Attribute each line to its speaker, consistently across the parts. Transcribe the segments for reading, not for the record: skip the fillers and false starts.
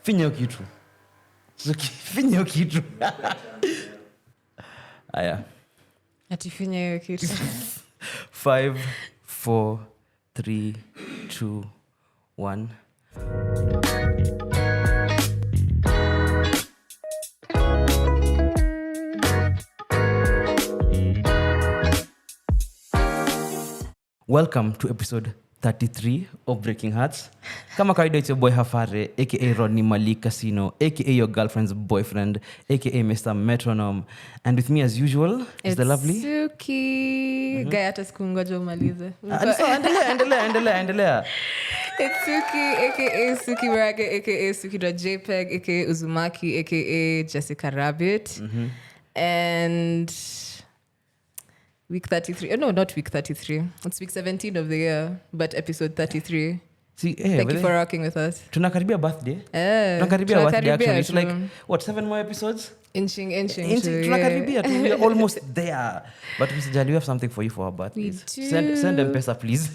Speaker 1: Finya kitu. Finya kitu. Aya.
Speaker 2: Ati finya hiyo kitu.
Speaker 1: 5, 4, 3, 2, 1. Welcome to episode 33 of Breaking Hertz. Kama kawaida, it's your boy Hafare, aka Rodney Malik Casino, aka your girlfriend's boyfriend, aka Mr. Metronome. And with me as usual is the lovely
Speaker 2: Sookie. Guy hata sikungoja umalize.
Speaker 1: Endelea.
Speaker 2: It's Sookie, aka Sookie Raga, aka Sookie.jpg, aka Uzumaki, aka Jessica Rabbit. And week 33. No, not week 33. It's week 17 of the year, but episode 33.
Speaker 1: See,
Speaker 2: Thank you for rocking with us.
Speaker 1: Tunakaribia birthday. Tunakaribia birthday actually. It's like, what, 7 more episodes?
Speaker 2: Inching.
Speaker 1: Tunakaribia. We're almost there. But Mr. Jali, we have something for you for our birthdays. Send them pesa, please.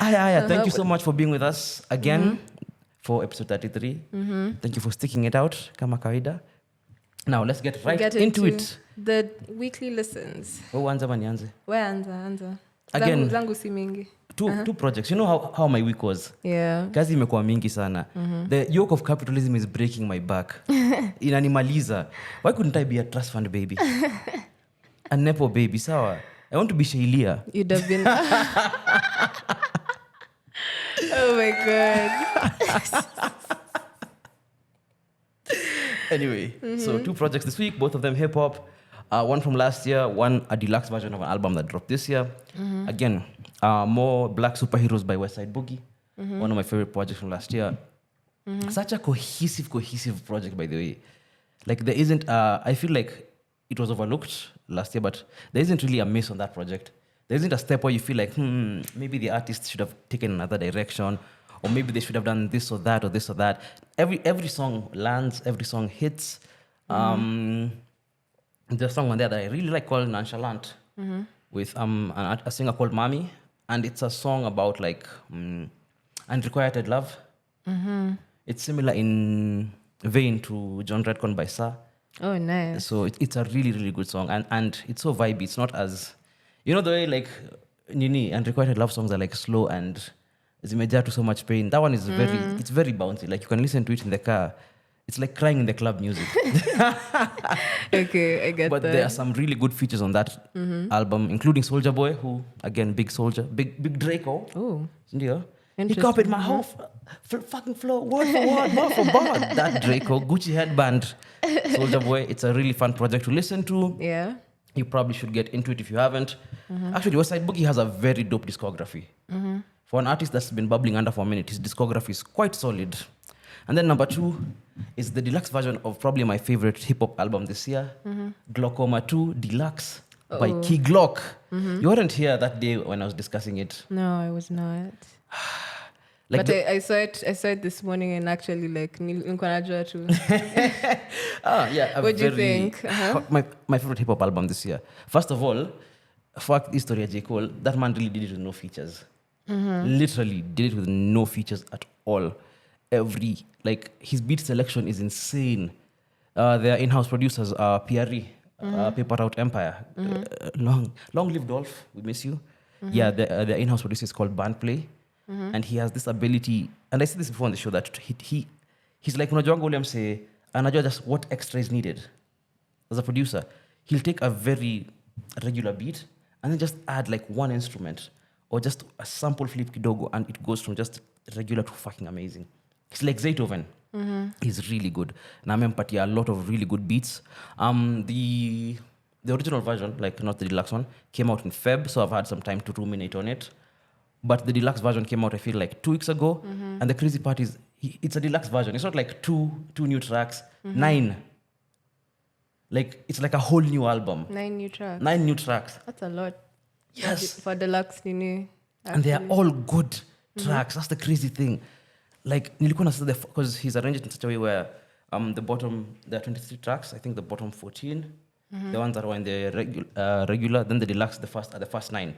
Speaker 1: Aya, thank you so much for being with us again for episode 33. Thank you for sticking it out, kama kawaida. Now, let's get into it.
Speaker 2: The weekly listens.
Speaker 1: Anza manianze.
Speaker 2: Anza.
Speaker 1: Again,
Speaker 2: zangu si mingi.
Speaker 1: Two projects. You know how my week was?
Speaker 2: Yeah.
Speaker 1: Kazi imekuwa mingi sana. The yoke of capitalism is breaking my back. Inanimaliza. Why couldn't I be a trust fund baby? A nepo baby, sawa? I want to be Shailia.
Speaker 2: You'd have been... Oh my God.
Speaker 1: Anyway, so 2 projects this week, both of them hip-hop. One from last year, one a deluxe version of an album that dropped this year. Again, more Black Superheroes by Westside Boogie, one of my favorite projects from last year. Such a cohesive project, by the way. Like there isn't, I feel like it was overlooked last year, but there isn't really a miss on that project. There isn't a step where you feel like, maybe the artist should have taken another direction, or maybe they should have done this or that or this or that. Every song lands, every song hits. There's a song on there that I really like called Nonchalant with a singer called Mami. And it's a song about like unrequited love. It's similar in vein to John Redcon by Sa.
Speaker 2: Oh, nice.
Speaker 1: So it's a really, really good song. And it's so vibey. It's not as... You know the way like Nini unrequited love songs are like slow and zimejaa to so much pain. That one is it's very bouncy. Like you can listen to it in the car. It's like crying in the club music.
Speaker 2: Okay, I get
Speaker 1: but
Speaker 2: that.
Speaker 1: There are some really good features on that album, including Soulja Boy, who again big Soulja, big Draco.
Speaker 2: Oh,
Speaker 1: Yeah. He copied my whole fucking flow, word for word, word for word. That Draco, Gucci headband, Soulja Boy. It's a really fun project to listen to.
Speaker 2: Yeah.
Speaker 1: You probably should get into it if you haven't. Actually, Westside Boogie has a very dope discography. For an artist that's been bubbling under for a minute, his discography is quite solid. And then number 2 is the deluxe version of probably my favorite hip-hop album this year, Glaucoma 2 Deluxe by Key Glock. You weren't here that day when I was discussing it.
Speaker 2: No, I was not. Like but I saw it this morning and actually like nilikuwa najua tu.
Speaker 1: Yeah.
Speaker 2: What do you think?
Speaker 1: My favorite hip-hop album this year. First of all, fuck history of J. Cole. That man really did it with no features. Literally did it with no features at all. His beat selection is insane. Their in-house producers are PRE, Paper Route Empire. Long live Dolph, we miss you. Yeah, their in-house producer is called Bandplay. And he has this ability, and I said this before on the show, that he's like, unajua ule mse, anajua just what extra is needed. As a producer, he'll take a very regular beat and then just add like one instrument or just a sample flip kidogo, and it goes from just regular to fucking amazing. He's like Zaytoven. He's really good. Na amempatia a lot of really good beats. The original version, like not the deluxe one, came out in Feb, so I've had some time to ruminate on it. But the deluxe version came out, I feel like 2 weeks ago. And the crazy part is, it's a deluxe version. It's not like two new tracks, 9. Like, it's like a whole new album.
Speaker 2: 9 new tracks.
Speaker 1: 9 new tracks.
Speaker 2: That's a lot.
Speaker 1: Yes.
Speaker 2: For deluxe, Nini.
Speaker 1: And they are all good tracks. That's the crazy thing. Like, nilikuwa nasa because he's arranged it in such a way where there are 23 tracks. I think the bottom 14 the ones that were in the regular, then the deluxe, the first 9.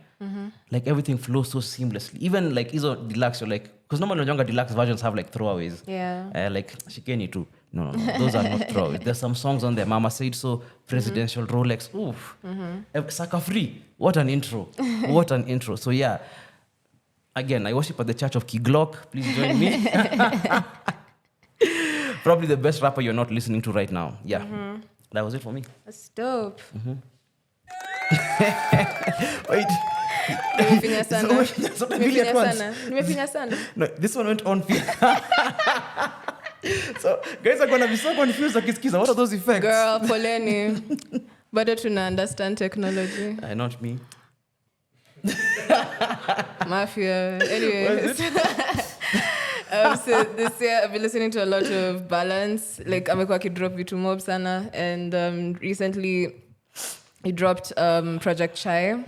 Speaker 1: Like everything flows so seamlessly. Even like Izo deluxe, you're like, because normally younger deluxe versions have like throwaways.
Speaker 2: Yeah.
Speaker 1: Like Shikeni too. No, those are not throwaways. There's some songs on there. Mama Said So, Presidential Rolex. Oof. Saka Free. What an intro. What an intro. So yeah. Again, I worship at the Church of Kiglock. Please join me. Probably the best rapper you're not listening to right now. Yeah. That was it for me.
Speaker 2: That's dope.
Speaker 1: Wait.
Speaker 2: Nimefinya sana.
Speaker 1: So Nimefinya at once.
Speaker 2: Nimefinya sana.
Speaker 1: No, this one went on. So guys are gonna be so confused. Akiskiza, what are those effects?
Speaker 2: Girl, poleni. Bado tuna understand technology.
Speaker 1: Not me.
Speaker 2: Mafia. Anyways. So this year I've been listening to a lot of Balance. Like amekuwa akidrop vitu mob sana. And recently he dropped Project Chai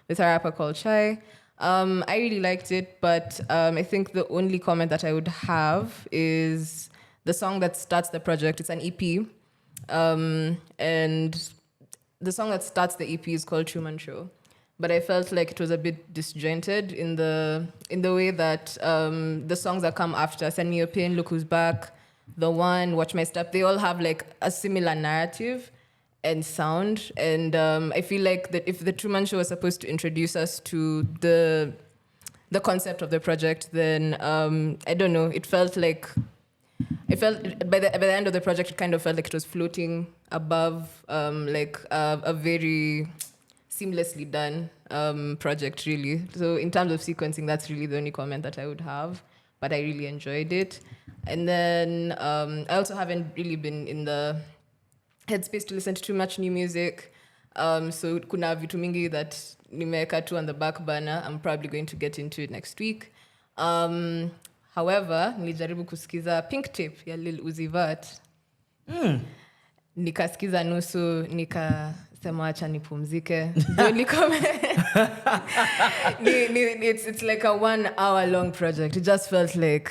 Speaker 2: with a rapper called Chai. I really liked it, but I think the only comment that I would have is the song that starts the project. It's an EP. And the song that starts the EP is called Truman Show. But I felt like it was a bit disjointed in the way that the songs that come after, Send Me Your Pain, Look Who's Back, The One, Watch My Step, they all have like a similar narrative and sound. And I feel like that if the Truman Show was supposed to introduce us to the concept of the project, then I don't know, it felt like by the end of the project, it kind of felt like it was floating above like a very seamlessly done project, really. So in terms of sequencing, that's really the only comment that I would have. But I really enjoyed it. And then I also haven't really been in the headspace to listen to too much new music. So kuna vitu mingi that nimeweka tu on the back burner. I'm probably going to get into it next week. However, nilijaribu kusikiza Pink Tip ya Lil Uzi Vert. Nikasikiza nusu, nikasema acha nipumzike. It's like a 1 hour long project. It just felt like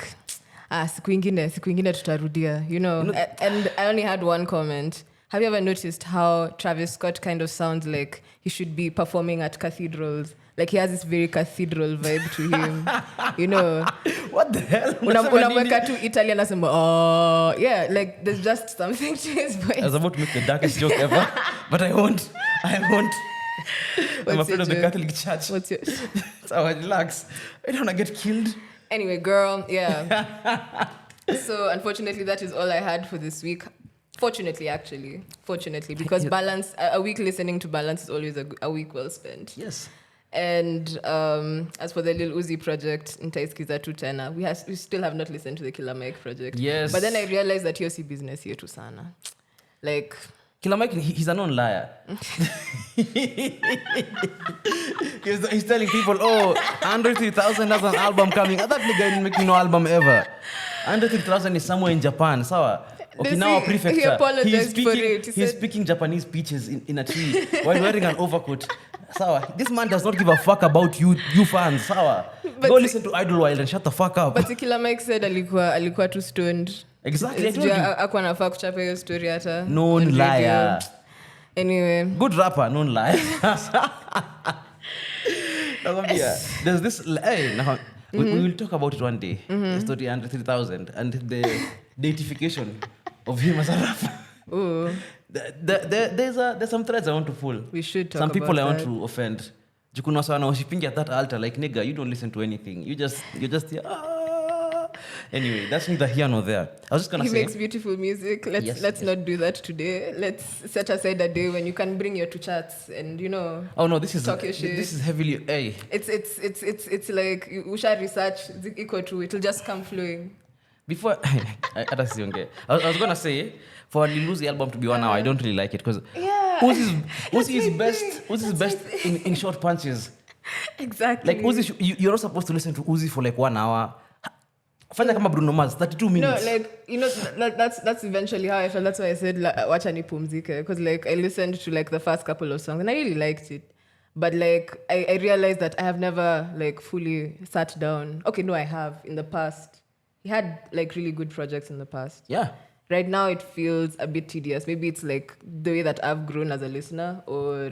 Speaker 2: siku ingine tutarudia, you know. And I only had one comment. Have you ever noticed how Travis Scott kind of sounds like he should be performing at cathedrals? Like he has this very cathedral vibe to him, you know.
Speaker 1: What the hell?
Speaker 2: Unamweka tu Italy anasema, oh, yeah, like there's just something to his voice.
Speaker 1: I was about to make the darkest joke ever, but I won't. I'm afraid of the Catholic Church.
Speaker 2: What's yours?
Speaker 1: So I relax. I don't want to get killed.
Speaker 2: Anyway, girl, yeah. So unfortunately, that is all I had for this week. Fortunately, because Balance, a week listening to Balance is always a week well spent.
Speaker 1: Yes.
Speaker 2: And as for the Lil Uzi project, nitaiskiza tu tena. We still have not listened to the Killer Mike project.
Speaker 1: Yes.
Speaker 2: But then I realized that yosi business here to sana. Like
Speaker 1: Killer Mike, he's a known liar. He's telling people, oh, Andre 3000 has an album coming. That nigga didn't make no album ever. Andre 3000 is somewhere in Japan. Sawa. Okinawa prefecture.
Speaker 2: He apologized for it.
Speaker 1: He's speaking Japanese speeches in a tree while wearing an overcoat. Sawa. This man does not give a fuck about you fans. Sawa. Go listen to Idlewild and shut the fuck up.
Speaker 2: But Killer Mike said alikuwa too stoned.
Speaker 1: Exactly. I told you.
Speaker 2: Akuwa nafaa kuchapa hiyo story hata.
Speaker 1: Known liar.
Speaker 2: Anyway.
Speaker 1: Good rapper, known liar. There's this. Hey, now, we will talk about it one day. The story under 3000 and the deification of him as a rapper.
Speaker 2: Ooh.
Speaker 1: There's some threads I want to pull.
Speaker 2: We should talk
Speaker 1: some people
Speaker 2: about
Speaker 1: I want
Speaker 2: that.
Speaker 1: to offend. Jukuna sana worshiping at that altar like nigga, you don't listen to anything. You're just Anyway, that's neither here nor there. I was just gonna say
Speaker 2: he makes beautiful music. Let's not do that today. Let's set aside a day when you can bring your two chats and
Speaker 1: Oh no, this is
Speaker 2: talk your shit.
Speaker 1: This is heavily
Speaker 2: It's like you should research equal to it'll just come flowing.
Speaker 1: Before I was gonna say for Lil Uzi album to be 1 hour, I don't really like it because Uzi is best in short punches.
Speaker 2: Exactly.
Speaker 1: Like Uzi, you're not supposed to listen to Uzi for like 1 hour. Fanya kama Bruno Mars, 32 minutes.
Speaker 2: No, like that's eventually how I felt. That's why I said wacha nipumzike, because like I listened to like the first couple of songs and I really liked it. But like I realized that I have never like fully sat down. Okay, no, I have in the past. He had like really good projects in the past.
Speaker 1: Yeah.
Speaker 2: right now it feels a bit tedious. Maybe it's like the way that I've grown as a listener, or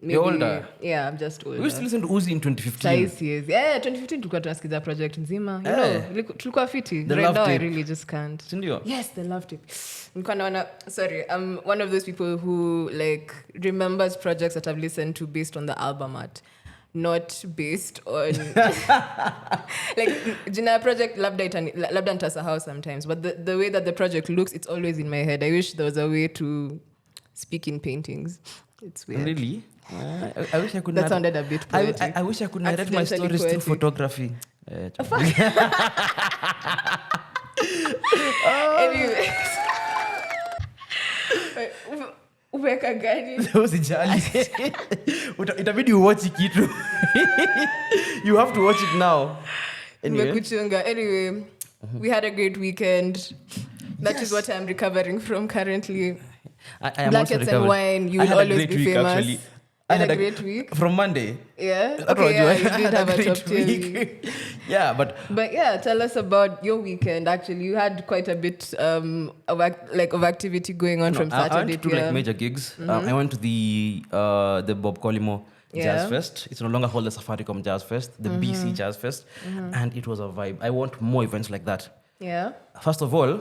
Speaker 2: maybe
Speaker 1: You're older.
Speaker 2: Yeah, I'm just older.
Speaker 1: We used to listen to Uzi in 2015.
Speaker 2: Size years. Yeah, 2015 tulikuwa tunasikiza project nzima. You know, tulikuwa fiti.
Speaker 1: The
Speaker 2: Right
Speaker 1: love
Speaker 2: now
Speaker 1: tape.
Speaker 2: I really just can't.
Speaker 1: Sindio?
Speaker 2: Yes, the love tape. Sorry, I'm one of those people who like remembers projects that I've listened to based on the album art, not based on like jina project labda nitasahau sometimes, but the way that the project looks, it's always in my head. I wish there was a way to speak in paintings. It's weird.
Speaker 1: Really? I wish I could.
Speaker 2: That sounded a bit poetic.
Speaker 1: I wish I could narrate my
Speaker 2: Accidentally
Speaker 1: stories through
Speaker 2: poetic.
Speaker 1: photography.
Speaker 2: Anyway. Uweka gani?
Speaker 1: Usijali. Itabidi uwatch kitu. You have to watch it now. Anyway.
Speaker 2: Umekuchunga. Anyway, we had a great weekend. That is what I'm recovering from currently.
Speaker 1: I am
Speaker 2: Blankets
Speaker 1: also
Speaker 2: and
Speaker 1: recovered.
Speaker 2: wine, you
Speaker 1: I
Speaker 2: will
Speaker 1: had a
Speaker 2: always
Speaker 1: great
Speaker 2: be
Speaker 1: week,
Speaker 2: famous.
Speaker 1: actually.
Speaker 2: I had a great week.
Speaker 1: From Monday.
Speaker 2: Yeah.
Speaker 1: I told
Speaker 2: Okay,
Speaker 1: you,
Speaker 2: yeah,
Speaker 1: I
Speaker 2: you
Speaker 1: had
Speaker 2: did
Speaker 1: a
Speaker 2: have a
Speaker 1: great
Speaker 2: top tier
Speaker 1: week.
Speaker 2: week.
Speaker 1: Yeah, but
Speaker 2: yeah, tell us about your weekend. Actually, you had quite a bit of activity going on from
Speaker 1: I
Speaker 2: Saturday
Speaker 1: went to
Speaker 2: to
Speaker 1: like major gigs. I went to the Bob Collymore Jazz Fest. It's no longer called the Safaricom Jazz Fest, the BC Jazz Fest, and it was a vibe. I want more events like that.
Speaker 2: Yeah.
Speaker 1: First of all,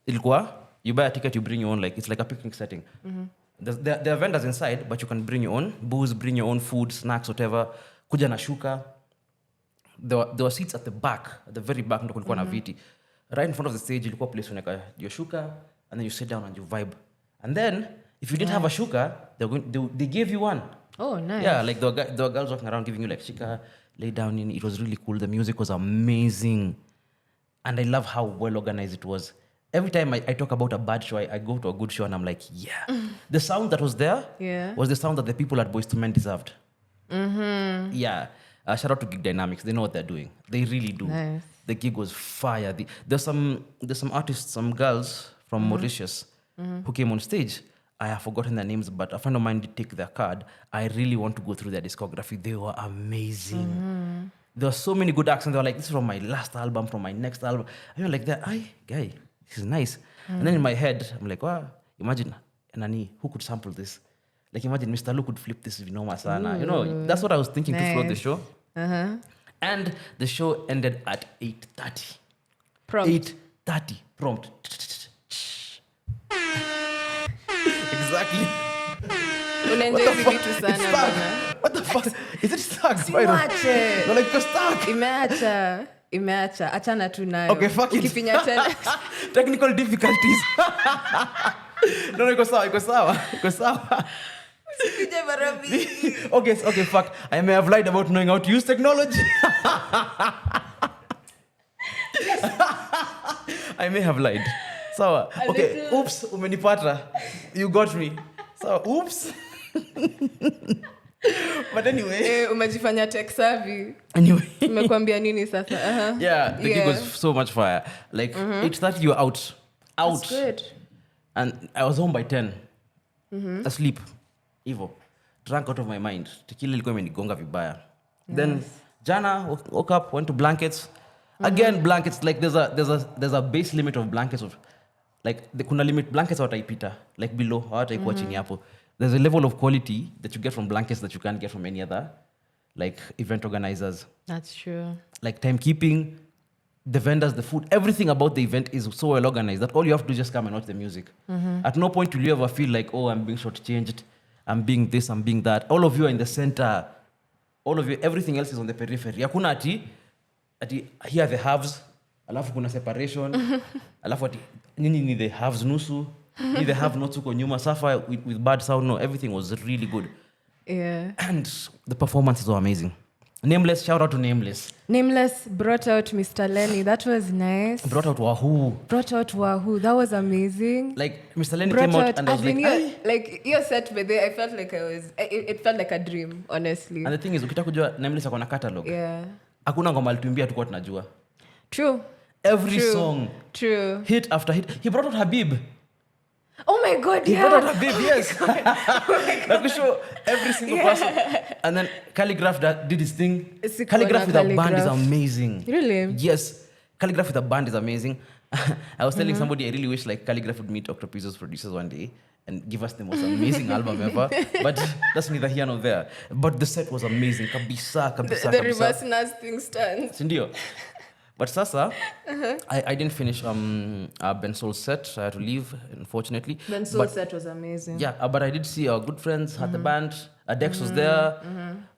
Speaker 1: ilikuwa you buy a ticket, you bring your own, like it's like a picnic setting. There are vendors inside, but you can bring your own booze, bring your own food, snacks, whatever. Kuja na shuka. There were seats at the back, at the very back, ndo kulikuwa na viti. Right in front of the stage, ilikuwa place unaweka your shuka, and then you sit down and you vibe. And then, if you didn't have a shuka, they gave you one.
Speaker 2: Oh, nice.
Speaker 1: Yeah, like there were girls walking around giving you like shika, lay down in. It was really cool. The music was amazing. And I love how well organized it was. Every time I talk about a bad show, I go to a good show and I'm like, yeah. The sound that was there was the sound that the people at Boyz II Men deserved. Yeah. Shout out to Gig Dynamics. They know what they're doing. They really do.
Speaker 2: Nice.
Speaker 1: The gig was fire. There's some artists, some girls from Mauritius who came on stage. I have forgotten their names, but a friend of mine did take their card. I really want to go through their discography. They were amazing. There were so many good acts, and they were like, this is from my last album, from my next album. And you're like, guy, this is nice. And then in my head, I'm like, wow, imagine, Nani, who could sample this? Like, imagine Mr. Lu could flip this Vinoma Sana. You know, that's what I was thinking throughout the show. And the show ended at 8:30.
Speaker 2: Prompt.
Speaker 1: 8:30. Prompt. Exactly.
Speaker 2: Unaenjoy hizi vitu
Speaker 1: It's
Speaker 2: sana
Speaker 1: stuck.
Speaker 2: bana.
Speaker 1: What the fuck? Is it stuck?
Speaker 2: Siwache.
Speaker 1: No, like, you're stuck.
Speaker 2: Imeacha. Achana tu nayo.
Speaker 1: Okay, fuck it.
Speaker 2: Ukifinya tena.
Speaker 1: Technical difficulties. No, iko sawa.
Speaker 2: Usipige mara mbili.
Speaker 1: Okay, fuck. I may have lied about knowing how to use technology. I may have lied. Sawa. Okay, oops, umenipata. You got me. Sawa, oops. But anyway.
Speaker 2: Umejifanya tech savvy.
Speaker 1: Anyway.
Speaker 2: Umekwambia nini sasa?
Speaker 1: Yeah, the gig was so much fire. Like, 8:30 you were out.
Speaker 2: That's good.
Speaker 1: And I was home by 10. Asleep. Evil. Drunk out of my mind. Tequila ilikuwa imenigonga vibaya. Then jana woke up, went to blankets. Again, blankets, like there's a base limit of blankets of like kuna limit blankets wataipita, like below hawataikuwa chini hapo. There's a level of quality that you get from blankets that you can't get from any other like event organizers.
Speaker 2: That's true.
Speaker 1: Like timekeeping, the vendors, the food, everything about the event is so well organized that all you have to do is just come and watch the music. At no point will you ever feel like, oh, I'm being shortchanged, I'm being this, I'm being that. All of you are in the center. All of you, everything else is on the periphery. Hakuna ati here are the halves, alafu kuna separation, alafu ati nini ni the halves nusu, ni the half nusu kwa nyuma, suffer with bad sound. No, everything was really good.
Speaker 2: Yeah.
Speaker 1: And the performances were amazing. Nameless, shout out to Nameless.
Speaker 2: Nameless brought out Mr. Lenny. That was nice.
Speaker 1: Brought out Wahoo.
Speaker 2: That was amazing.
Speaker 1: Like Mr. Lenny came out and I was
Speaker 2: like your set by there, I felt like it felt like a dream, honestly.
Speaker 1: And the thing is, ukitaka kujua Nameless akona catalog.
Speaker 2: Yeah.
Speaker 1: Hakuna ngoma alituimbia tukua tunajua.
Speaker 2: True.
Speaker 1: Every song.
Speaker 2: True.
Speaker 1: Hit after hit. He brought out Habib.
Speaker 2: Oh my God,
Speaker 1: He brought out Habib, yes. Like we show every single person. And then Calligraph did his thing. Calligraph with a band is amazing.
Speaker 2: Really?
Speaker 1: Yes. Calligraph with a band is amazing. I was telling somebody I really wish like Calligraph would meet Octopizzo's producers one day and give us the most amazing album ever. But that's neither here nor there. But the set was amazing. Kabisa.
Speaker 2: The reverse Nas thing stands.
Speaker 1: Sindio. But Sasa, I didn't finish Ben Soul's set. I had to leave, unfortunately.
Speaker 2: Ben Soul's set was amazing.
Speaker 1: Yeah, but I did see our good friends had the band. Dex was there.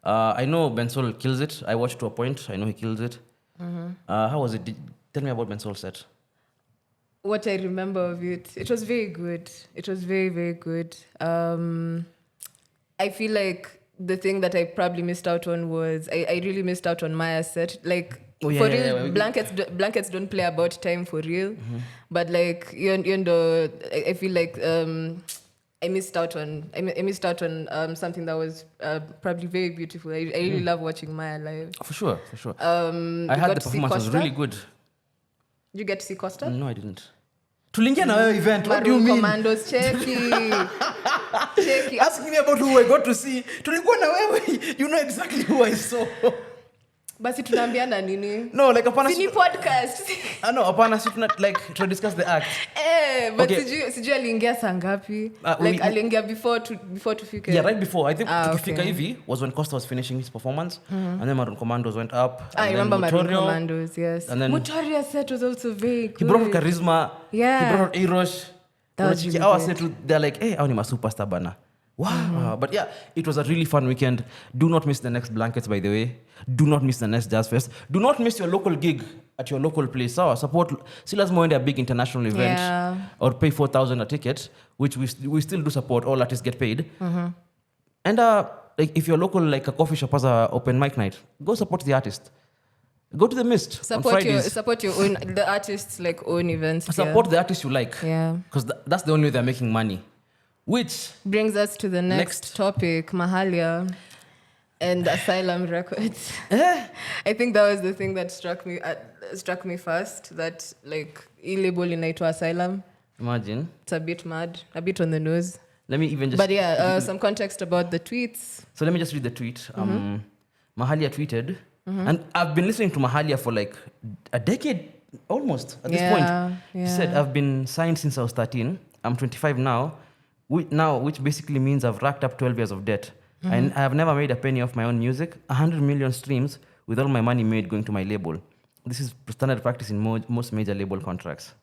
Speaker 1: I know Ben Soul kills it. I watched to a point. I know he kills it. How was it? Tell me about Ben Soul's set.
Speaker 2: What I remember of it, it was very good. It was very, very good. I feel like the thing that I probably missed out on was I really missed out on Maya's set. Like, for real, blankets don't play about time for real. But like, you know, I feel like I missed out on something that was probably very beautiful. I really love watching Maya live.
Speaker 1: For sure. I had the performance was really good.
Speaker 2: Did you get to see Costa?
Speaker 1: No, I didn't. Tulingia na wewe event. What do you mean?
Speaker 2: Commandos, checky.
Speaker 1: Ask me about who I got to see. Tulikuwa na wewe. You know exactly who I saw.
Speaker 2: Basi tunaambiana nini?
Speaker 1: No, like apana.
Speaker 2: Sini podcast.
Speaker 1: No, apana si like to discuss the act.
Speaker 2: But sijui aliingia saa ngapi? Like aliingia before tufike.
Speaker 1: Yeah, right before. I think tukifika hivi was when Costa was finishing his performance and then Maroon Commandos went up.
Speaker 2: I remember Maroon Commandos, yes.
Speaker 1: And then
Speaker 2: Motoria's set was also very good.
Speaker 1: He brought charisma.
Speaker 2: Yeah.
Speaker 1: He brought Erosh.
Speaker 2: That was really good.
Speaker 1: They're like, hey, I'm a superstar bana. Wow. But yeah, it was a really fun weekend. Do not miss the next Blankets, by the way. Do not miss the next Jazz Fest. Do not miss your local gig at your local place. So support Silas Moende, a big international event, or pay 4,000 a ticket, which we still do support. All artists get paid. And like if your local like a coffee shop has a open mic night, go support the artist. Go to the Mist on Fridays.
Speaker 2: Support your own the artists like own events.
Speaker 1: Support the artists you like.
Speaker 2: Yeah,
Speaker 1: because that's the only way they're making money. Which
Speaker 2: brings us to the next topic, Mahalia and Asylum Records. I think that was the thing that struck me first, that like e-label inaitwa Asylum.
Speaker 1: Imagine.
Speaker 2: It's a bit mad, a bit on the nose.
Speaker 1: Let me even just...
Speaker 2: But yeah, some context about the tweets.
Speaker 1: So let me just read the tweet. Mahalia tweeted, and I've been listening to Mahalia for like a decade almost at this point. She said, I've been signed since I was 13. I'm 25 now. Which basically means I've racked up 12 years of debt. And I have never made a penny off my own music. 100 million streams with all my money made going to my label. This is standard practice in most major label contracts.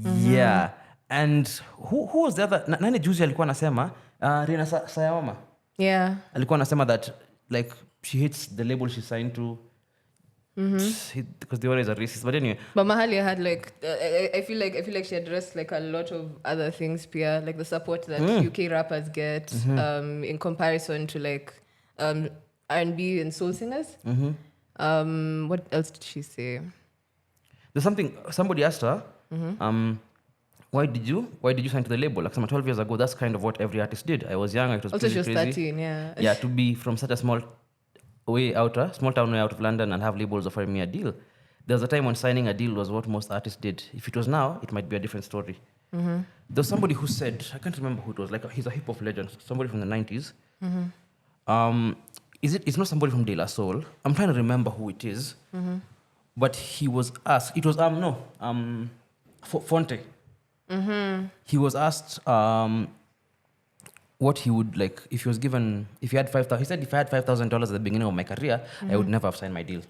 Speaker 1: Yeah. And who was the other? Nani juzi alikuwa anasema? Rina Sayawama.
Speaker 2: Yeah.
Speaker 1: Alikuwa anasema that like she hates the label she signed to. Because they always are racist, but anyway.
Speaker 2: But Mahalia had like I feel like she addressed like a lot of other things, Pia, like the support that UK rappers get in comparison to like R&B and soul singers. What else did she say?
Speaker 1: There's somebody asked her, why did you sign to the label? Like 12 years ago, that's kind of what every artist did. I was young, it was
Speaker 2: also
Speaker 1: crazy.
Speaker 2: She was 13, yeah.
Speaker 1: Yeah, to be from such a small town way out of London and have labels offering me a deal. There was a time when signing a deal was what most artists did. If it was now, it might be a different story. There was somebody who said, I can't remember who it was, like he's a hip hop legend, somebody from the 90s. It's not somebody from De La Soul. I'm trying to remember who it is. But he was asked, it was Fonte. He was asked what he would like if he was given, if he had $5,000. He said, if I had $5,000 at the beginning of my career, I would never have signed my deal.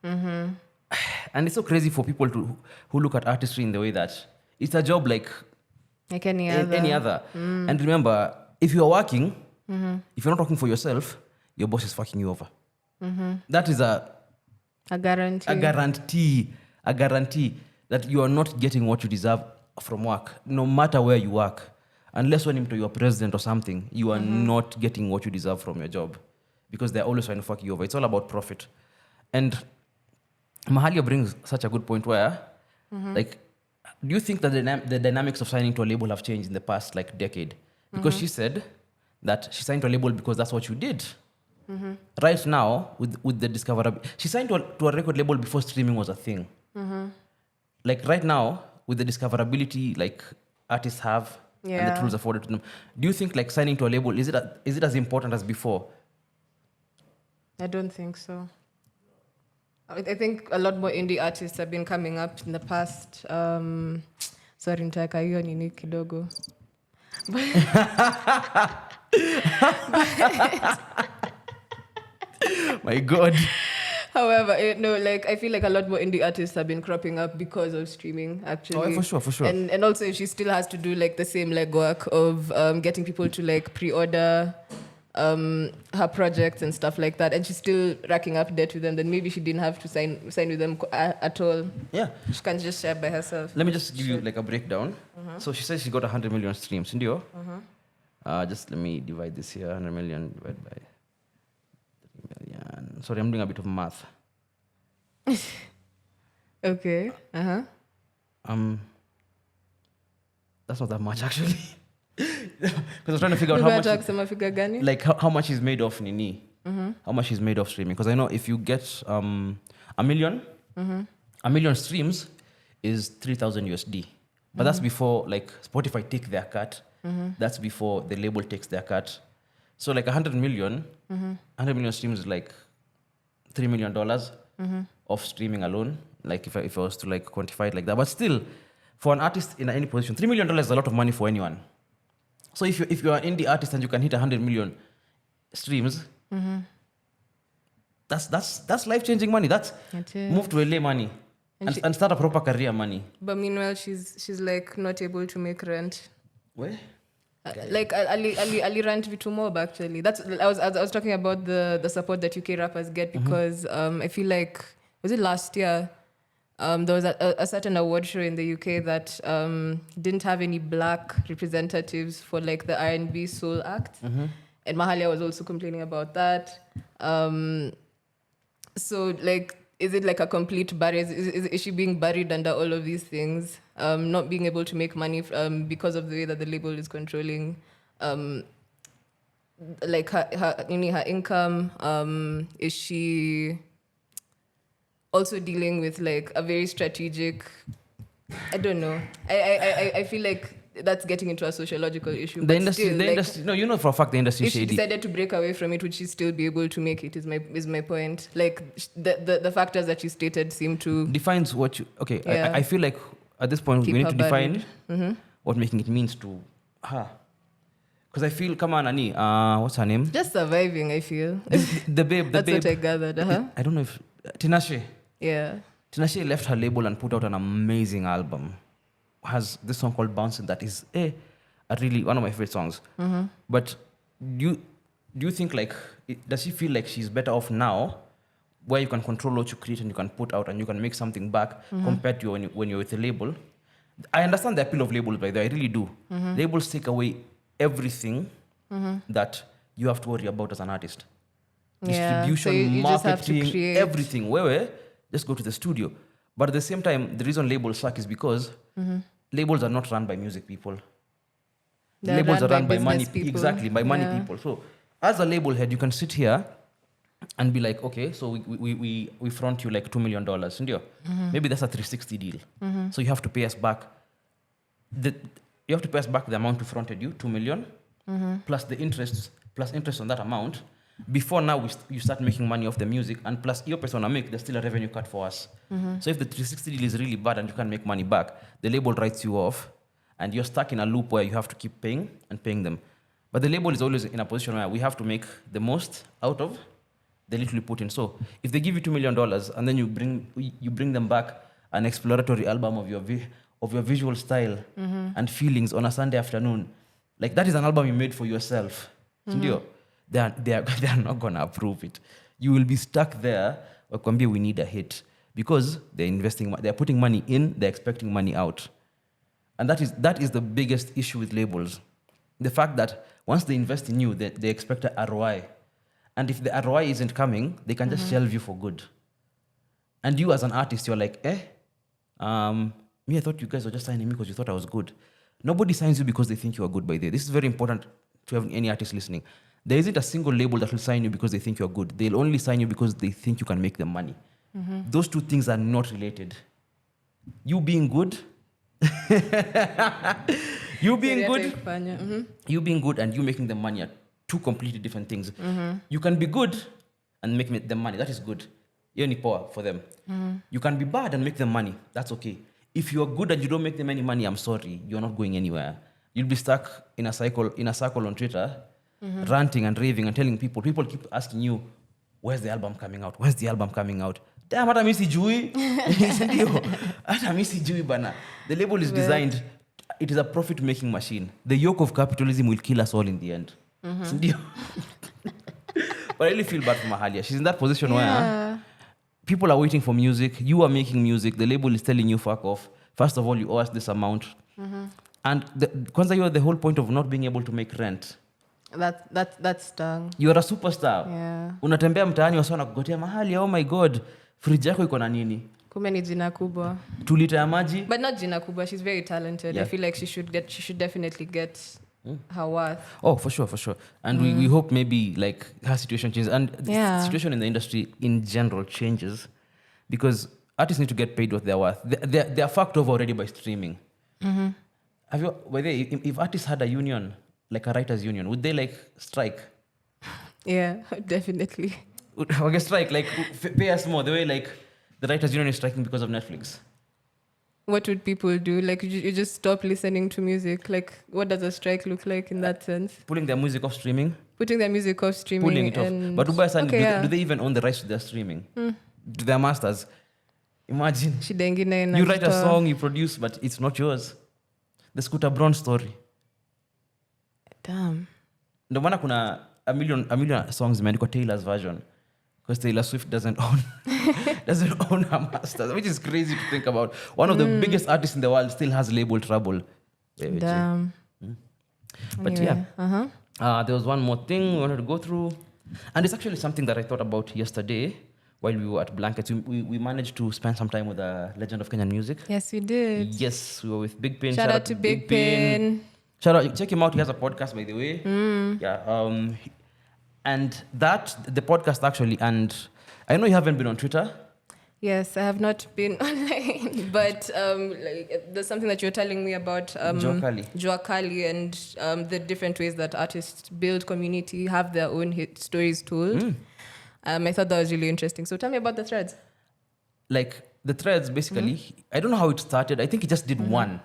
Speaker 1: And it's so crazy for people who look at artistry in the way that it's a job like
Speaker 2: any other.
Speaker 1: And remember, if you're working, if you're not working for yourself, your boss is fucking you over. That is a guarantee that you are not getting what you deserve from work, no matter where you work. Unless when you're president or something, you are not getting what you deserve from your job, because they're always trying to fuck you over. It's all about profit. And Mahalia brings such a good point where, like, do you think that the dynamics of signing to a label have changed in the past, like, decade? Because she said that she signed to a label because that's what you did. Right now, with the discoverability, she signed to a record label before streaming was a thing. Like, right now, with the discoverability, like, artists have, and the tools afforded to them. Do you think like signing to a label, is it as important as before?
Speaker 2: I don't think so. I think a lot more indie artists have been coming up in the past. Sorry, nitaweka hiyo nini kidogo.
Speaker 1: My God.
Speaker 2: However, no, like I feel like a lot more indie artists have been cropping up because of streaming, actually.
Speaker 1: Oh, for sure.
Speaker 2: And also, if she still has to do like the same legwork of getting people to like pre-order her projects and stuff like that, and she's still racking up debt with them, then maybe she didn't have to sign with them at all.
Speaker 1: Yeah.
Speaker 2: She can just share by herself.
Speaker 1: Let me just give you like a breakdown. So she says she got 100 million streams. Ndio? Just let me divide this here. 100 million divided by 3 million. Sorry, I'm doing a bit of math.
Speaker 2: Okay.
Speaker 1: That's not that much actually. Because I was trying to figure out how much is made of Nini. How much is made of streaming. Because I know if you get a million streams is 3,000 USD. But that's before like Spotify take their cut. That's before the label takes their cut. So like 100 million streams is like $3 million of streaming alone. Like if I was to like quantify it like that. But still, for an artist in any position, $3 million is a lot of money for anyone. So if you're an indie artist and you can hit 100 million streams, that's life-changing money. That's move to LA money and start a proper career money.
Speaker 2: But meanwhile, she's like not able to make rent.
Speaker 1: Where?
Speaker 2: Like Ali rent vitu mob actually. That's I was talking about the support that UK rappers get because I feel like was it last year there was a certain award show in the UK that didn't have any black representatives for like the R&B soul act, and Mahalia was also complaining about that. So like, is it like a complete barrier? Is she being buried under all of these things? Not being able to make money because of the way that the label is controlling, like her income. Is she also dealing with like a very strategic? I don't know. I feel like that's getting into a sociological issue.
Speaker 1: The industry. No, you know for a fact the industry is shady.
Speaker 2: If she decided to break away from it, would she still be able to make it? Is my point. Like the factors that you stated seem to
Speaker 1: defines what you. Okay, yeah. I feel like at this point we need to define what making it means to her. Because I feel, come on, Ani, what's her name?
Speaker 2: Just surviving. I feel
Speaker 1: the babe.
Speaker 2: That's what I gathered.
Speaker 1: I don't know if Tinashe.
Speaker 2: Yeah.
Speaker 1: Tinashe left her label and put out an amazing album. Has this song called Bouncing that is really one of my favorite songs. But do you think like, does she feel like she's better off now where you can control what you create and you can put out and you can make something back compared to when you're with a label? I understand the appeal of labels, by the way, I really do. Labels take away everything that you have to worry about as an artist. Distribution,
Speaker 2: so you
Speaker 1: marketing, everything. Where just go to the studio. But at the same time, the reason labels suck is because labels are not run by music people. Labels are run by money people. Exactly, by money people. So as a label head, you can sit here and be like, okay, so we front you like $2 million. Maybe that's a 360 deal. So you have to pay us back. You have to pay us back the amount we fronted you, $2 million, plus the interest, plus interest on that amount. Before now, you start making money off the music, and plus your persona make, there's still a revenue cut for us. So if the 360 deal is really bad and you can't make money back, the label writes you off, and you're stuck in a loop where you have to keep paying and paying them. But the label is always in a position where we have to make the most out of the little we put in. So if they give you $2 million and then you bring them back an exploratory album of your visual style and feelings on a Sunday afternoon, like that is an album you made for yourself. They are not going to approve it. You will be stuck there. We need a hit because they're putting money in, they're expecting money out. And that is the biggest issue with labels. The fact that once they invest in you, they expect a ROI. And if the ROI isn't coming, they can just shelve you for good. And you as an artist, you're like, me, I thought you guys were just signing me because you thought I was good. Nobody signs you because they think you are good, by the way. This is very important to have any artist listening. There isn't a single label that will sign you because they think you're good. They'll only sign you because they think you can make them money. Those two things are not related. You being good, you being good and you making them money are two completely different things. You can be good and make them money. That is good. hiyo ni poa for them. You can be bad and make them money. That's okay. If you're good and you don't make them any money, I'm sorry, you're not going anywhere. You'll be stuck in a circle on Twitter, ranting and raving and telling people. People keep asking you, where's the album coming out? Where's the album coming out? Damn, hata mimi sijui. Ndio. Hata mimi sijui bana. The label is designed, it is a profit-making machine. The yoke of capitalism will kill us all in the end. Ndio. But I really feel bad for Mahalia. She's in that position where people are waiting for music. You are making music. The label is telling you, fuck off. First of all, you owe us this amount. And kwanza you're the whole point of not being able to make rent.
Speaker 2: That's stung.
Speaker 1: You're a superstar.
Speaker 2: Yeah.
Speaker 1: Unatembea mtaani wasa wanakugotea Mahalia, oh my god, fridge yako iko na nini?
Speaker 2: Kumbe ni jina kubwa.
Speaker 1: 2 liter ya maji.
Speaker 2: But not jina kubwa. She's very talented.
Speaker 1: Yeah.
Speaker 2: I feel like she should definitely get her worth.
Speaker 1: Oh, for sure. And we hope maybe like her situation changes. And the situation in the industry in general changes because artists need to get paid what they're worth. They're fucked over already by streaming. Have you, by the way, if artists had a union, like a writers' union, would they like strike?
Speaker 2: Yeah, definitely.
Speaker 1: I guess strike, like pay us more. The way like the writers' union is striking because of Netflix.
Speaker 2: What would people do? Like you just stop listening to music. Like what does a strike look like in that sense?
Speaker 1: Pulling their music off streaming.
Speaker 2: Putting their music off streaming.
Speaker 1: Pulling it off. But do they even own the rights to their streaming? Do their masters? Imagine. You write a song, you produce, but it's not yours. The Scooter Braun story.
Speaker 2: Damn.
Speaker 1: Ndio maana kuna a million songs zimeandikwa Taylor's version because Taylor Swift doesn't own her masters, which is crazy to think about. One of the biggest artists in the world still has label trouble.
Speaker 2: Damn.
Speaker 1: But
Speaker 2: anyway,
Speaker 1: there was one more thing we wanted to go through, and it's actually something that I thought about yesterday while we were at Blankets. We managed to spend some time with a legend of Kenyan music.
Speaker 2: Yes, we did.
Speaker 1: Yes, we were with Big Pin.
Speaker 2: Shout out to Big Pin.
Speaker 1: Shout out, check him out. He has a podcast, by the way. Yeah. And the podcast actually, and I know you haven't been on Twitter.
Speaker 2: Yes, I have not been online, but there's something that you're telling me about Joakali and the different ways that artists build community, have their own hit stories told. I thought that was really interesting. So tell me about the threads.
Speaker 1: Like the threads, basically, I don't know how it started. I think he just did one.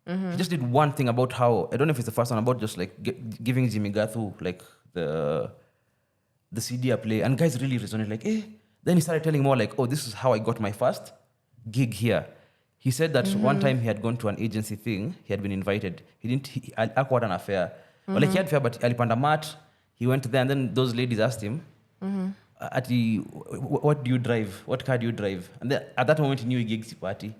Speaker 1: He just did one thing about how, I don't know if it's the first one, about just like giving Jimmy Gathu like the CD a play, and guys really resonated like, eh. Then he started telling more like, oh, this is how I got my first gig here. He said that one time he had gone to an agency thing, he had been invited. He had an affair. But like he had affair, but alipanda mat, he went there, and then those ladies asked him, what do you drive? What car do you drive? And then at that moment he knew he gigs party.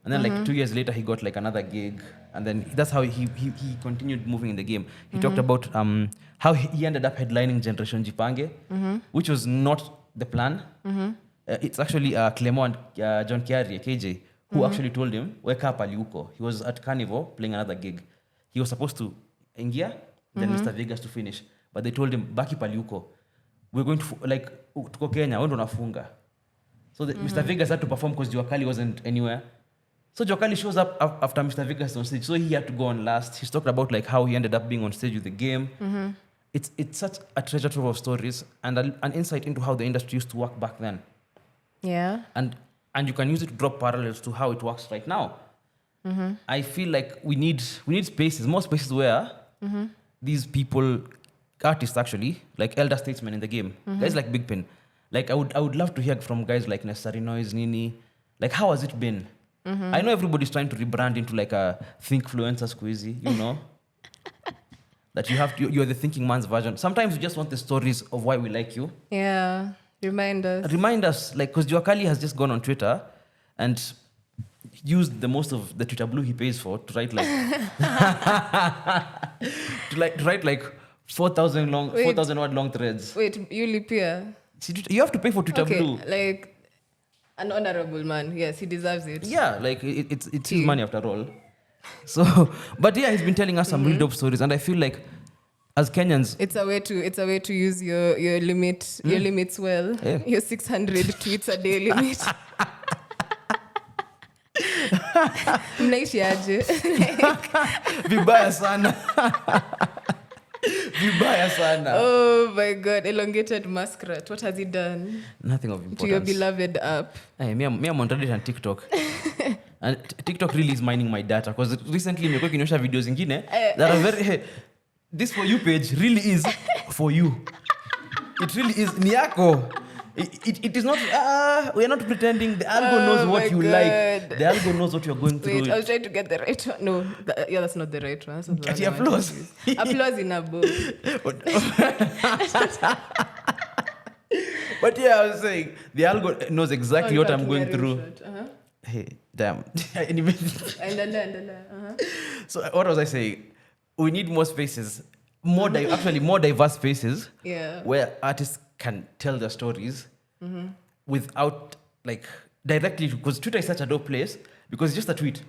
Speaker 1: And then like 2 years later he got like another gig, and then that's how he continued moving in the game. He talked about how he ended up headlining Generation Jipange, which was not the plan. It's actually Clement and John Kiari, KJ, who actually told him, weka pali uko. He was at Carnival playing another gig. He was supposed to ingia, then Mr. Vegas to finish. But they told him, baki pali uko. We're going to, like, tuko Kenya, wendo nafunga. So Mr. Vegas had to perform because Joakali wasn't anywhere. So Joakali shows up after Mr. Vegas on stage. So he had to go on last. He's talked about like how he ended up being on stage with the game. It's such a treasure trove of stories and an insight into how the industry used to work back then.
Speaker 2: Yeah.
Speaker 1: And you can use it to draw parallels to how it works right now. I feel like we need spaces, more spaces where these people, artists actually, like elder statesmen in the game, guys like Big Pin. Like I would love to hear from guys like Necessary Noise, Nini. Like how has it been? I know everybody's trying to rebrand into like a thinkfluencer squeezy, you know? That you're the thinking man's version. Sometimes you just want the stories of why we like you.
Speaker 2: Yeah, remind us. Like, because Joakali has just gone on Twitter and used the most of the Twitter blue he pays for to write like 4,000 word long threads. Wait, you Lipia?
Speaker 1: You have to pay for Twitter blue.
Speaker 2: Like an honorable man. Yes, he deserves it.
Speaker 1: Yeah, like it's his money after all. So, but yeah, he's been telling us some real dope stories, and I feel like as Kenyans,
Speaker 2: it's a way to use your limit your limits well. Yeah. Your 600 tweets a day limit. Mnaishi aje?
Speaker 1: Vibaya sana. Vibaya sana.
Speaker 2: Oh my God, elongated muskrat. What has he done?
Speaker 1: Nothing of importance.
Speaker 2: To your beloved app.
Speaker 1: Hey, me I'm on Reddit and TikTok. And TikTok really is mining my data because recently nimekuwa kinyosha videos zingine that are very this for you page really is for you. It really is Niako. It is not we are not pretending. The algo knows what you like. The algo knows what you're going through.
Speaker 2: Wait, I was trying to get the right one. No, that's not the right one. That's
Speaker 1: the applause.
Speaker 2: Applause in a bow.
Speaker 1: But yeah, I was saying the algo knows exactly what I'm going through. Hey, damn. Anyway. So what was I saying? We need more spaces, more diverse spaces where artists can tell their stories without like directly, because Twitter is such a dope place because it's just a tweet.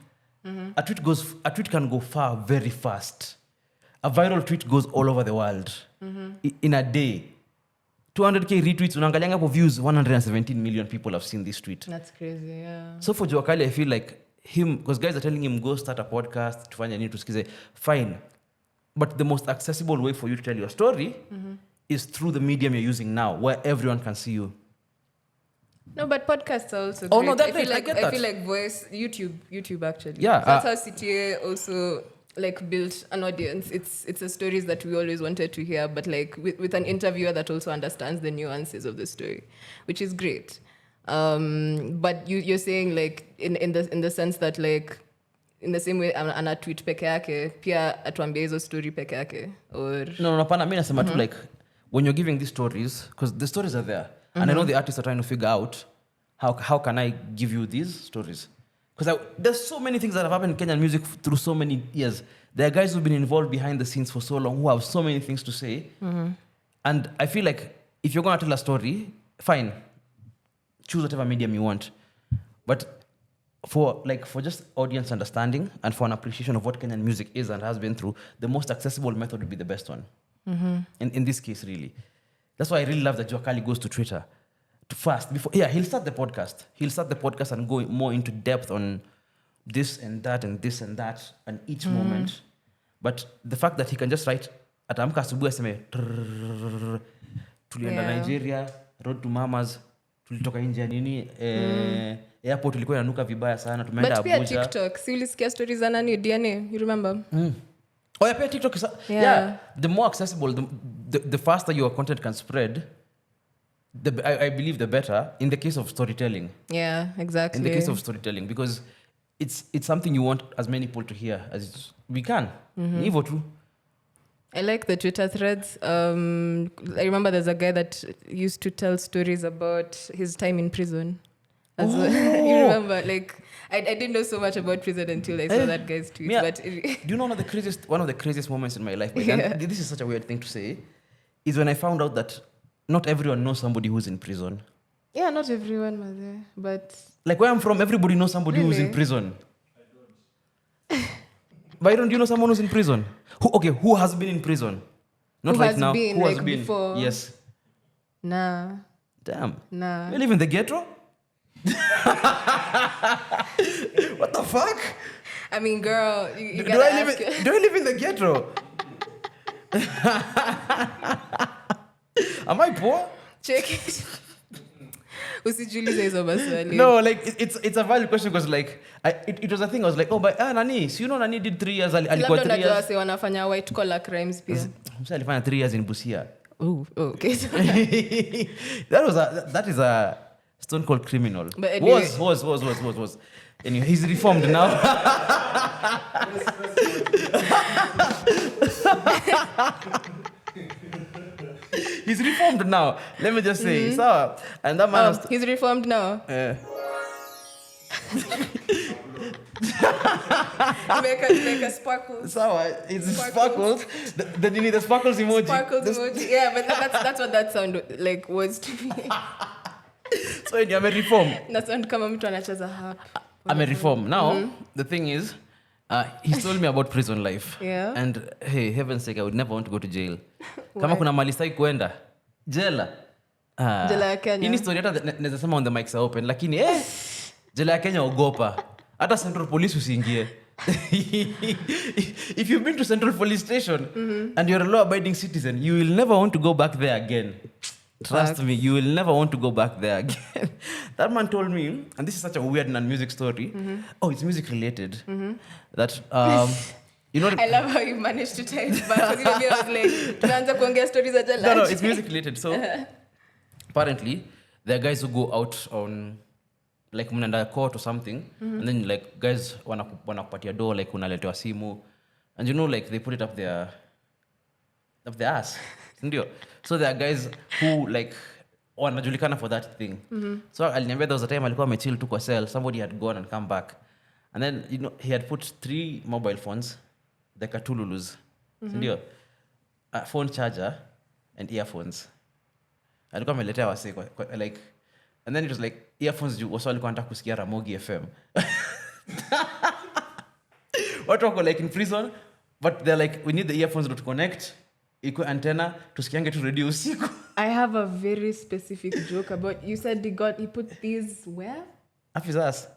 Speaker 1: A tweet can go far very fast. A viral tweet goes all over the world in a day. 200k retweets, unaangalianga hapo views, 117 million people have seen this tweet.
Speaker 2: That's crazy, yeah.
Speaker 1: So for Joakali, I feel like him, because guys are telling him, go start a podcast, tufanya nini tusikize, fine. But the most accessible way for you to tell your story is through the medium you're using now, where everyone can see you.
Speaker 2: No, but podcasts are also
Speaker 1: Oh,
Speaker 2: great.
Speaker 1: no, that's
Speaker 2: I
Speaker 1: right. I
Speaker 2: feel like voice, YouTube actually.
Speaker 1: Yeah.
Speaker 2: That's how CTA also like built an audience. It's the stories that we always wanted to hear, but like with an interviewer that also understands the nuances of the story, which is great. But you're saying like in the sense that like in the same way ana tweet peke yake pia atuambie hizo story peke yake or
Speaker 1: no pana mimi nasema tu like when you're giving these stories, because the stories are there and I know the artists are trying to figure out how can I give you these stories, because there's so many things that have happened in Kenyan music through so many years. There are guys who've been involved behind the scenes for so long who have so many things to say, and I feel like if you're going to tell a story, fine, choose whatever medium you want, but for just audience understanding and for an appreciation of what Kenyan music is and has been through, the most accessible method would be the best one. In this case, really. That's why I really love that Joakali goes to Twitter first. He'll start the podcast. He'll start the podcast and go more into depth on this and that and this and that and each moment. But the fact that he can just write, atamka asubuhi aseme, tulienda Nigeria, road to mamas, tulitoka nje ya nini, airport ilikuwa inanuka vibaya sana, tumeenda Abuja.
Speaker 2: But pia TikTok, si ulisikia stories za nani DNA, you remember?
Speaker 1: Oh yeah, pia TikTok is the more accessible, the faster your content can spread, I believe the better in the case of storytelling.
Speaker 2: Yeah, exactly.
Speaker 1: In the case of storytelling, because it's something you want as many people to hear as we can. Hivyo tu.
Speaker 2: I like the Twitter threads. I remember there's a guy that used to tell stories about his time in prison. You remember? Like, I didn't know so much about prison until I saw that guy's tweet. But
Speaker 1: do you know one of the craziest moments in my life? And this is such a weird thing to say, is when I found out that not everyone knows somebody who's in prison.
Speaker 2: Yeah, not everyone, Mother, but...
Speaker 1: Like where I'm from, everybody knows somebody who's in prison. I don't. Byron, do you know someone who's in prison? Who has been in prison? Not
Speaker 2: who
Speaker 1: right
Speaker 2: has
Speaker 1: now.
Speaker 2: Been,
Speaker 1: who
Speaker 2: like
Speaker 1: has been?
Speaker 2: Before?
Speaker 1: Yes.
Speaker 2: Nah.
Speaker 1: Damn.
Speaker 2: Nah.
Speaker 1: You live in the ghetto? What the fuck?
Speaker 2: I mean, girl, you
Speaker 1: do I live in the ghetto? Am I poor?
Speaker 2: Check it. Usijiulize hizo maswali.
Speaker 1: No, like it's a valid question because like it was a thing. I was like, oh, but Nani, so you know Nani did 3 years. Alikuwa 3 years.
Speaker 2: Labda wanafanya white collar crimes pia.
Speaker 1: Alifanya 3 years in Busia.
Speaker 2: Oh, okay.
Speaker 1: That is a stone cold criminal.
Speaker 2: But anyway.
Speaker 1: Was. Anyway, he's reformed now. He's reformed now. Let me just say. So, and that man
Speaker 2: he's reformed now. Make a sparkles.
Speaker 1: So, it's sparkles. The sparkles emoji.
Speaker 2: Sparkles emoji. Yeah, but that's what that sound like was to me.
Speaker 1: So, I'm a reform.
Speaker 2: That sound kama mtu anacheza hapa.
Speaker 1: I'm a reform. Now, the thing is, he told me about prison life.
Speaker 2: Yeah.
Speaker 1: And hey, heaven's sake, I would never want to go to jail. Kama kuna mali sitaki kuenda, jela.
Speaker 2: Jela ya Kenya.
Speaker 1: Hii story hata naweza sema on the mics are open, lakini jela ya Kenya ogopa. Hata Central Police usiingie. if you've been to Central Police Station and you're a law-abiding citizen, you will never want to go back there again. Trust me, you will never want to go back there again. That man told me, and this is such a weird non-music story. Oh, it's music related. That you know.
Speaker 2: I love how you managed to tie it back. I was like, tunaanza kuongea stories za lunch.
Speaker 1: No, it's music related. So apparently, there are guys who go out on like mnaenda court or something, and then like guys wanakupatia door, like unaletewa simu, and you know, like they put it up their ass. Ndio. So there are guys who like wanajulikana for that thing. So aliniambia there was a time alikuwa amechill tu kwa cell, somebody had gone and come back, and then you know he had put 3 mobile phones, the Katululus, ndio, a phone charger and earphones. Alikuwa ameletea wase like, and then it was like earphones juu wasa alikuwa anataka kusikia Ramogi FM. Watu wako like in prison, but they're like, we need the earphones to connect iko antenna tusikiange tu radio usiku.
Speaker 2: I have a very specific joke about, you said he put these where?
Speaker 1: Up his ass.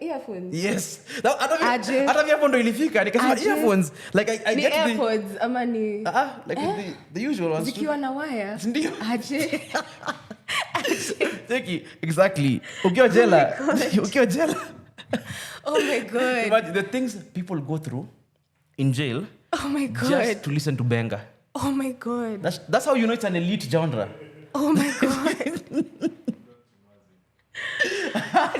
Speaker 2: Earphones.
Speaker 1: Yes. Hata earphone ndo ilifika nikasema earphones. Like I get the
Speaker 2: earphones ama ni
Speaker 1: like the usual ones.
Speaker 2: Zikiwa na wire.
Speaker 1: Ndio.
Speaker 2: Aje.
Speaker 1: Exactly. Ukiwa jela.
Speaker 2: Oh my god.
Speaker 1: But the things people go through in jail.
Speaker 2: Oh my god.
Speaker 1: Just to listen to Benga.
Speaker 2: Oh my god.
Speaker 1: That's how you know it's an elite genre.
Speaker 2: Oh my god.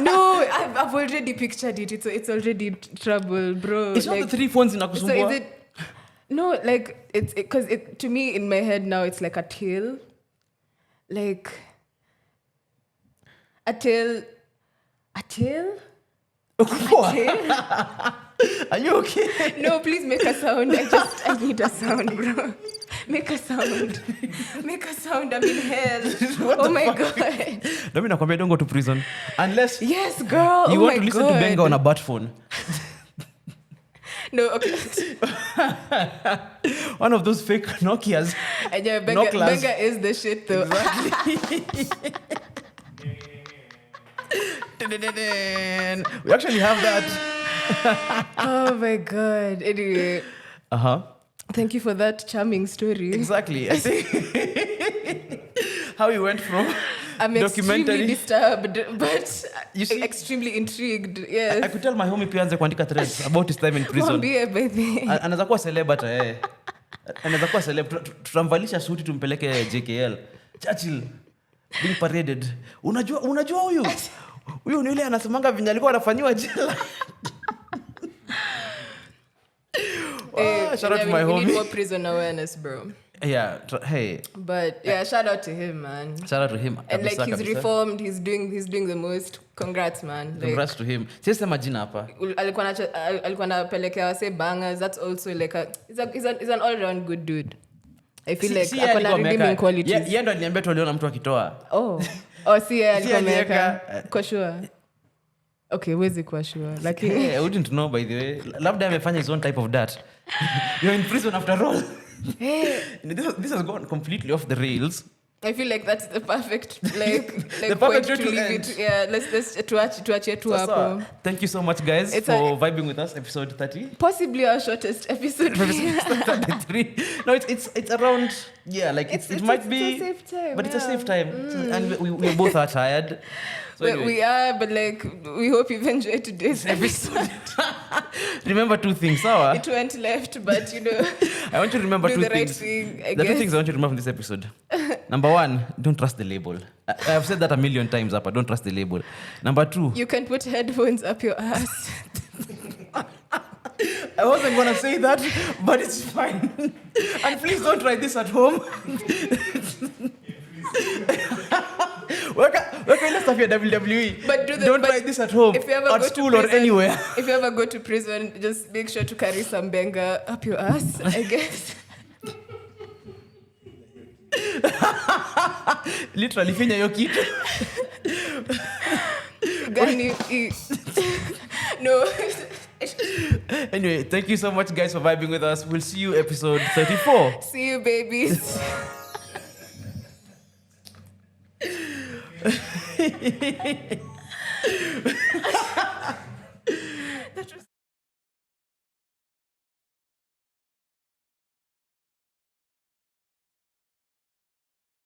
Speaker 2: No, I've already pictured it. It's already trouble, bro.
Speaker 1: It's like, not the 3 phones in Akusumbua.
Speaker 2: So is it? No, like it's because to me in my head now it's like a tale, like a tale.
Speaker 1: Are you okay?
Speaker 2: No, please make a sound. I need a sound, bro. Make a sound. I'm in hell. Oh my god.
Speaker 1: Let me nakwambia don't go to prison unless
Speaker 2: yes, girl.
Speaker 1: You want to listen to Benga on a butt phone.
Speaker 2: No, okay.
Speaker 1: One of those fake Nokias.
Speaker 2: Yeah, Benga is the shit though.
Speaker 1: Exactly. We actually have that.
Speaker 2: Oh my god. Anyway. Thank you for that charming story.
Speaker 1: Exactly. I think how you went from
Speaker 2: I'm
Speaker 1: documentary.
Speaker 2: Extremely disturbed, but you see, extremely intrigued. Yes.
Speaker 1: I could tell my homie pianze kuandika threads about his time in prison. Anaweza kuwa celeb hata anaweza kuwa celeb. Tutamvalisha suti tumpeleke JKL. Churchill being paraded. Unajua huyu? Huyu ni yule anasemanga vinya alikuwa anafanywa jela. Shout out to my homie.
Speaker 2: We need more prison awareness, bro.
Speaker 1: Yeah, hey.
Speaker 2: But yeah, shout out to him, man.
Speaker 1: Shout out to him.
Speaker 2: And like he's reformed, he's doing the most. Congrats, man. Like,
Speaker 1: congrats to him. Sema jina hapa.
Speaker 2: Alikuwa anapelekea wase bangers. That's also like he's an all-round good dude. I feel like akona redeeming qualities.
Speaker 1: Yeye ndo aliniambia tu aliona mtu akitoa.
Speaker 2: Si alikuwa ameweka. Kwa sure. Okay, where's it kwa sure? Like
Speaker 1: I wouldn't know, by the way. Labda amefanya his own type of that. You're in prison after all. This has gone completely off the rails.
Speaker 2: I feel like that's the perfect
Speaker 1: the
Speaker 2: point
Speaker 1: perfect
Speaker 2: to leave
Speaker 1: end.
Speaker 2: it. Yeah, let's tuachie tu hapo.
Speaker 1: Thank you so much, guys, for vibing with us. Episode 30.
Speaker 2: Possibly our shortest episode.
Speaker 1: 33. No, it's around. Yeah, like it might be.
Speaker 2: It's a safe time.
Speaker 1: But it's a safe time, and we both are tired. So anyway.
Speaker 2: We are, but like we hope you've enjoyed today's episode.
Speaker 1: Remember 2 things, sawa?
Speaker 2: It went left, but you know.
Speaker 1: I want you to remember 2 things.
Speaker 2: The right thing, I
Speaker 1: guess. The 2 things I want you to remember from this episode. Number 1, don't trust the label. I've said that a million times, but don't trust the label. Number 2,
Speaker 2: you can put headphones up your ass.
Speaker 1: I wasn't gonna say that, but it's fine. And please don't try this at home. Where can you stuff your WWE?
Speaker 2: But
Speaker 1: don't try this at home, at school or anywhere.
Speaker 2: If you ever go to prison, just make sure to carry some Benga up your ass, I guess.
Speaker 1: Literally, finya hiyo kitu.
Speaker 2: Gani? No.
Speaker 1: Anyway, thank you so much, guys, for vibing with us. We'll see you episode 34.
Speaker 2: See you, babies.